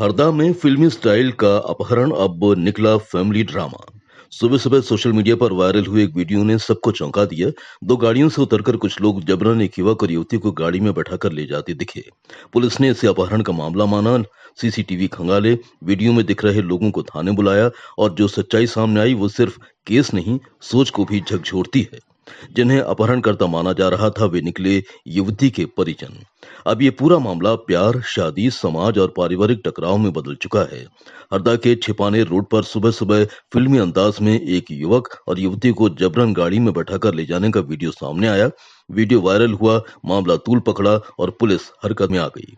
हरदा में फिल्मी स्टाइल का अपहरण अब निकला फैमिली ड्रामा। सुबह सुबह सोशल मीडिया पर वायरल हुए एक वीडियो ने सबको चौंका दिया। दो गाड़ियों से उतरकर कुछ लोग जबरन एक युवक और युवती को गाड़ी में बैठाकर ले जाते दिखे। पुलिस ने इसे अपहरण का मामला माना। सीसीटीवी खंगाले, वीडियो में दिख रहे लोगों को थाने बुलाया और जो सच्चाई सामने आई वो सिर्फ केस नहीं, सोच को भी झकझोरती है। जिन्हें अपहरणकर्ता माना जा रहा था वे निकले युवती के परिजन। अब ये पूरा मामला प्यार, शादी, समाज और पारिवारिक टकराव में बदल चुका है। हरदा के छिपाने रोड पर सुबह सुबह फिल्मी अंदाज में एक युवक और युवती को जबरन गाड़ी में बैठाकर ले जाने का वीडियो सामने आया। वीडियो वायरल हुआ, मामला तूल पकड़ा और पुलिस हरकत में आ गई।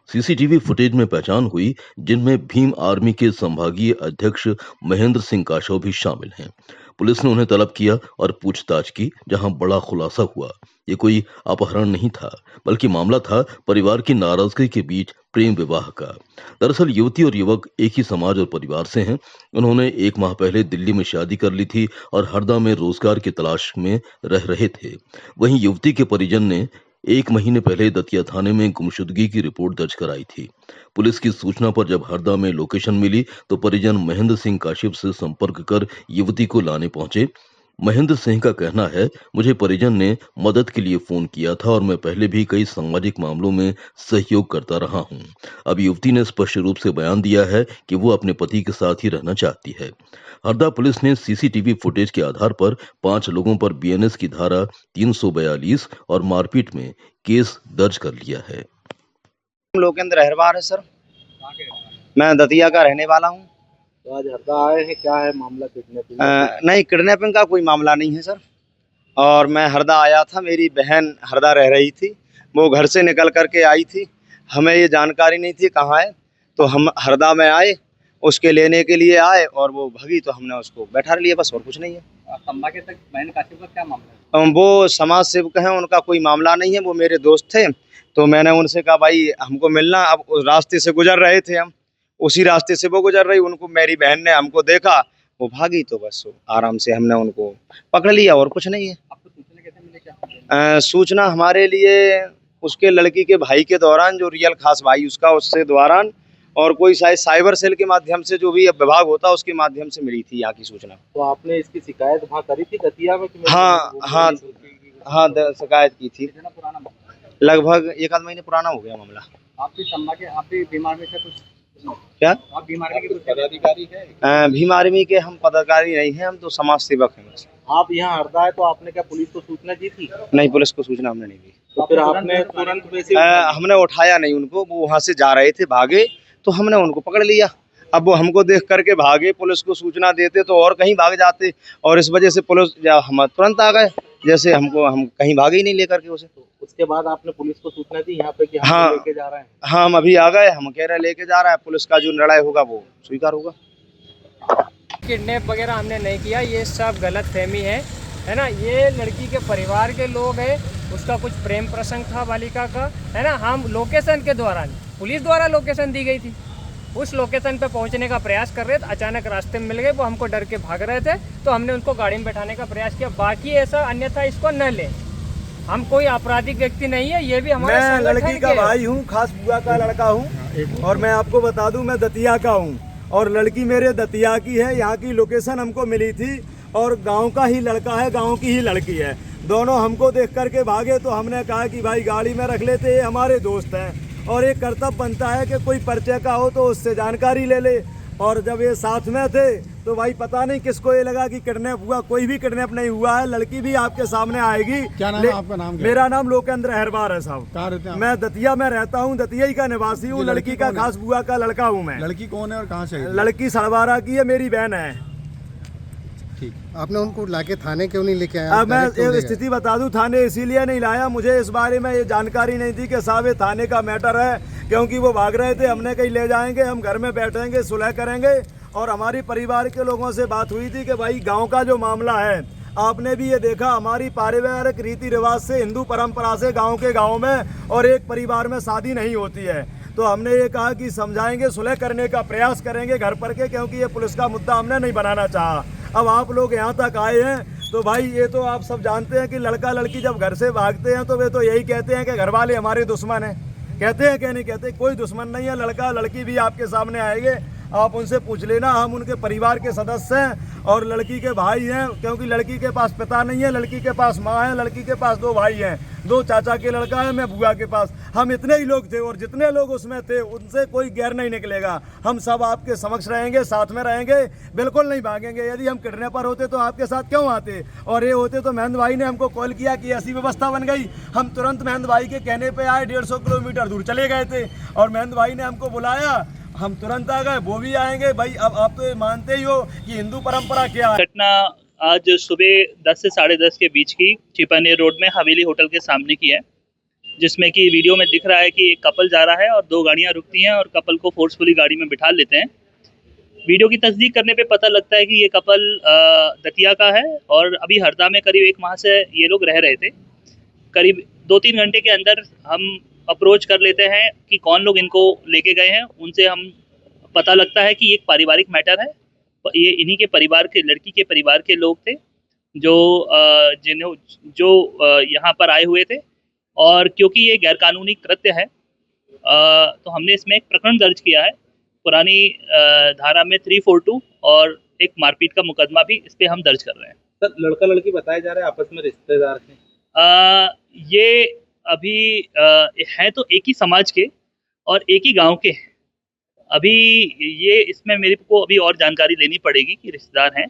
सीसीटीवी फुटेज में पहचान हुई, जिनमें भीम आर्मी के संभागीय अध्यक्ष महेंद्र सिंह काशव भी शामिल हैं। पुलिस ने उन्हें तलब किया और पूछताछ की, जहां बड़ा खुलासा हुआ। ये कोई अपहरण नहीं था, बल्कि मामला था परिवार की नाराजगी के बीच प्रेम विवाह का। दरअसल युवती और युवक एक ही समाज और परिवार से हैं। उन्होंने 1 माह पहले दिल्ली में शादी कर ली थी और हरदा में रोजगार की तलाश में रह रहे थे। वहीं युवती के परिजन ने 1 महीने पहले दतिया थाने में गुमशुदगी की रिपोर्ट दर्ज कराई थी। पुलिस की सूचना पर जब हरदा में लोकेशन मिली तो परिजन महेंद्र सिंह काशिप से संपर्क कर युवती को लाने पहुंचे। महेंद्र सिंह का कहना है, मुझे परिजन ने मदद के लिए फोन किया था और मैं पहले भी कई सामाजिक मामलों में सहयोग करता रहा हूं। अब युवती ने स्पष्ट रूप से बयान दिया है कि वो अपने पति के साथ ही रहना चाहती है। हरदा पुलिस ने सीसीटीवी फुटेज के आधार पर 5 लोगों पर बीएनएस की धारा 342 और मारपीट में केस दर्ज कर लिया है। लोकेंद्र अहरवार है सर, मैं दतिया का रहने वाला हूँ। तो आज हरदा आए हैं, क्या है मामला? किडनैपिंग? नहीं, किडनैपिंग का कोई मामला नहीं है सर। और मैं हरदा आया था, मेरी बहन हरदा रह रही थी, वो घर से निकल करके आई थी। हमें ये जानकारी नहीं थी कहाँ है, तो हम हरदा में आए, उसके लेने के लिए आए और वो भगी तो हमने उसको बैठा लिया, बस और कुछ नहीं है। संभागे तक बहन काशिप का क्या मामला है? वो समाज सेवक हैं, उनका कोई मामला नहीं है, वो मेरे दोस्त थे। तो मैंने उनसे कहा भाई हमको मिलना, अब उस रास्ते से गुजर रहे थे हम, उसी रास्ते से वो गुजर रही, उनको मेरी बहन ने हमको देखा, वो भागी तो बस आराम से हमने उनको पकड़ लिया और कुछ नहीं है। आपको सूचना कैसे मिली, क्या? सूचना हमारे लिए उसके लड़की के भाई के दौरान, जो रियल खास भाई उसका, उससे दौरान, और कोई शायद साइबर सेल के माध्यम से जो भी विभाग होता है उसके माध्यम से मिली थी यहाँ की सूचना। तो आपने इसकी शिकायत वहाँ करी थी दतिया में? हाँ, शिकायत की थी। कितना पुराना मामला? लगभग 1 आध महीने पुराना हो गया मामला। आप भी बीमार में से कुछ? क्या आप बीमार में कुछ पदाधिकारी है? भीम आर्मी के हम पदाधिकारी नहीं हैं, हम तो समाज सेवक हैं बस। आप यहाँ हरदा है तो आपने क्या पुलिस को सूचना दी थी? नहीं, पुलिस को सूचना हमने नहीं दी। तो फिर आपने तुरंत वैसे हमने उठाया नहीं उनको, वो वहाँ से जा रहे थे, भागे, तो हमने उनको पकड़ लिया। अब वो हमको देख करके भागे, पुलिस को सूचना देते तो और कहीं भाग जाते, और इस वजह से पुलिस हम तुरंत आ गए, जैसे हम कहीं भागे ही नहीं लेकर के उसे। उसके बाद आपने पुलिस को सूचना दी यहाँ पे कि हम हाँ, लेके जा रहे हैं? हाँ, हम अभी आ गए, हम कह रहे लेके जा रहा है, पुलिस का जो निर्णय होगा वो स्वीकार होगा। किडनैप वगैरह हमने नहीं किया, ये सब गलत फहमी है ना। ये लड़की के परिवार के लोग हैं, उसका कुछ प्रेम प्रसंग था बालिका का, है ना। हम लोकेशन के दौरान, पुलिस द्वारा लोकेशन दी गई थी, उस लोकेशन पे पहुंचने का प्रयास कर रहे थे, अचानक रास्ते में मिल गए, वो हमको डर के भाग रहे थे, तो हमने उनको गाड़ी में बैठाने का प्रयास किया। बाकी ऐसा अन्यथा इसको न ले, हम कोई आपराधिक व्यक्ति नहीं है, ये भी हमारे मैं लड़की का भाई हूँ, खास बुआ का लड़का हूँ, और मैं आपको बता दूं मैं दतिया का हूँ और लड़की मेरे दतिया की है। यहाँ की लोकेशन हमको मिली थी और गांव का ही लड़का है, गांव की ही लड़की है। दोनों हमको देख करके भागे तो हमने कहा कि भाई गाड़ी में रख लेते, ये हमारे दोस्त हैं और एक कर्तव्य बनता है कि कोई परिचय का हो तो उससे जानकारी ले ले। और जब ये साथ में थे तो भाई पता नहीं किसको ये लगा कि किडनैप हुआ, कोई भी किडनैप नहीं हुआ है। लड़की भी आपके सामने आएगी। क्या नाम है आपका? नाम क्या? मेरा नाम लोकेंद्र अहरवार है साहब। कहाँ रहते हैं? मैं दतिया में रहता हूँ, दतिया ही का निवासी हूँ। लड़की का खास बुआ का लड़का हूँ मैं। लड़की कौन है और कहाँ से? लड़की सड़वारा की है, मेरी बहन है। ठीक। आपने उनको लाके थाने क्यों नहीं लेके आया? अब मैं एक स्थिति बता दूं, थाने इसीलिए नहीं लाया, मुझे इस बारे में ये जानकारी नहीं थी कि साहब ये थाने का मैटर है, क्योंकि वो भाग रहे थे। हमने कहीं ले जाएंगे, हम घर में बैठेंगे, सुलह करेंगे। और हमारी परिवार के लोगों से बात हुई थी कि भाई गांव का जो मामला है, आपने भी ये देखा, हमारी पारिवारिक रीति रिवाज से, हिंदू परंपरा से गाँव के गाँव में और एक परिवार में शादी नहीं होती है। तो हमने ये कहा कि समझाएंगे, सुलह करने का प्रयास करेंगे घर पर के, क्योंकि ये पुलिस का मुद्दा हमने नहीं बनाना चाहा। अब आप लोग यहाँ तक आए हैं तो भाई ये तो आप सब जानते हैं कि लड़का लड़की जब घर से भागते हैं तो वे तो यही कहते हैं कि घर वाले हमारे दुश्मन हैं। कहते हैं क्या नहीं कहते, कोई दुश्मन नहीं है। लड़का लड़की भी आपके सामने आएंगे, आप उनसे पूछ लेना, हम उनके परिवार के सदस्य हैं और लड़की के भाई हैं, क्योंकि लड़की के पास पिता नहीं है, लड़की के पास माँ है, लड़की के पास 2 भाई हैं, 2 चाचा के लड़का है, मैं बुआ के पास, हम इतने ही लोग थे और जितने लोग उसमें थे उनसे कोई गैर नहीं निकलेगा। हम सब आपके समक्ष रहेंगे, साथ में रहेंगे, बिल्कुल नहीं भागेंगे। यदि हम किडनैपर होते तो आपके साथ क्यों आते, और ये होते तो महेंद्र भाई ने हमको कॉल किया कि ऐसी व्यवस्था बन गई, हम तुरंत महेंद्र भाई के कहने पर आए, 150 किलोमीटर दूर चले गए थे और महेंद्र भाई ने हमको बुलाया, हम तुरंत आ गए, वो भी आएंगे। भाई अब आप तो ये मानते ही हो कि हिंदू परंपरा क्या है। घटना आज सुबह 10 से 10:30 के बीच की चिपानेर रोड में हवेली होटल के सामने की है, जिसमें कि वीडियो में दिख रहा है कि एक कपल जा रहा है और 2 गाड़ियां रुकती हैं और कपल को फोर्सफुली गाड़ी में बिठा लेते हैं। वीडियो की तस्दीक करने पे पता लगता है कि ये कपल दतिया का है और अभी हरदा में करीब 1 माह से ये लोग रह रहे थे। करीब 2-3 घंटे के अंदर हम अप्रोच कर लेते हैं कि कौन लोग इनको लेके गए हैं। उनसे हम पता लगता है कि एक पारिवारिक मैटर है, ये इन्हीं के परिवार के, लड़की के परिवार के लोग थे जो यहाँ पर आए हुए थे, और क्योंकि ये गैरकानूनी कृत्य है तो हमने इसमें एक प्रकरण दर्ज किया है। पुरानी धारा में 342 और एक मारपीट का मुकदमा भी इस पे हम दर्ज कर रहे हैं। सर, लड़का लड़की बताए जा रहे हैं आपस में रिश्तेदार हैं। ये अभी हैं तो एक ही समाज के और एक ही गांव के हैं। अभी ये इसमें मेरे को अभी और जानकारी लेनी पड़ेगी कि रिश्तेदार हैं,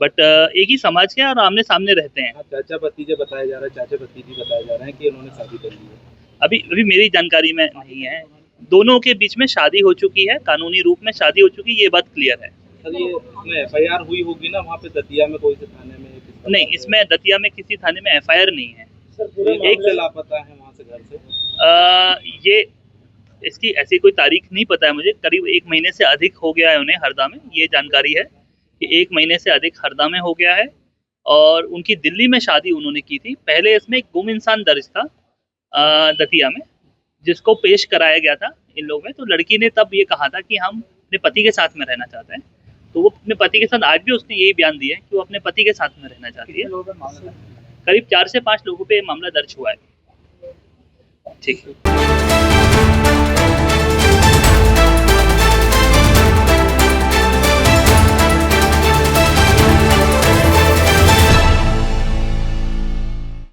बट एक ही समाज के और आमने सामने रहते हैं। चाचा भतीजे बताए जा रहे हैं, चाचा भतीजी बताए जा रहे हैं कि उन्होंने शादी कर ली है। अभी मेरी जानकारी में नहीं है। दोनों के बीच में शादी हो चुकी है, कानूनी रूप में शादी हो चुकी है, ये बात क्लियर है। सर, ये इसमें FIR हुई होगी ना वहाँ पे दतिया में, कोई से थाने में? नहीं, इसमें दतिया में किसी थाने में FIR नहीं है। एक से लापता है वहाँ से, घर से। ये इसकी ऐसी कोई तारीख नहीं पता है मुझे। करीब 1 महीने से अधिक हो गया है उन्हें हरदा में, ये जानकारी है कि 1 महीने से अधिक हरदा में हो गया है और उनकी दिल्ली में शादी उन्होंने की थी। पहले इसमें एक गुम इंसान दर्ज था दतिया में, जिसको पेश कराया गया था इन लोगों में। तो लड़की ने तब ये कहा था कि हम अपने पति के साथ में रहना चाहते हैं, तो वो अपने पति के साथ, आज भी उसने यही बयान दिया है कि वो अपने पति के साथ में रहना चाहती है। करीब 4 से 5 लोगों पे मामला दर्ज हुआ है। ठीक है।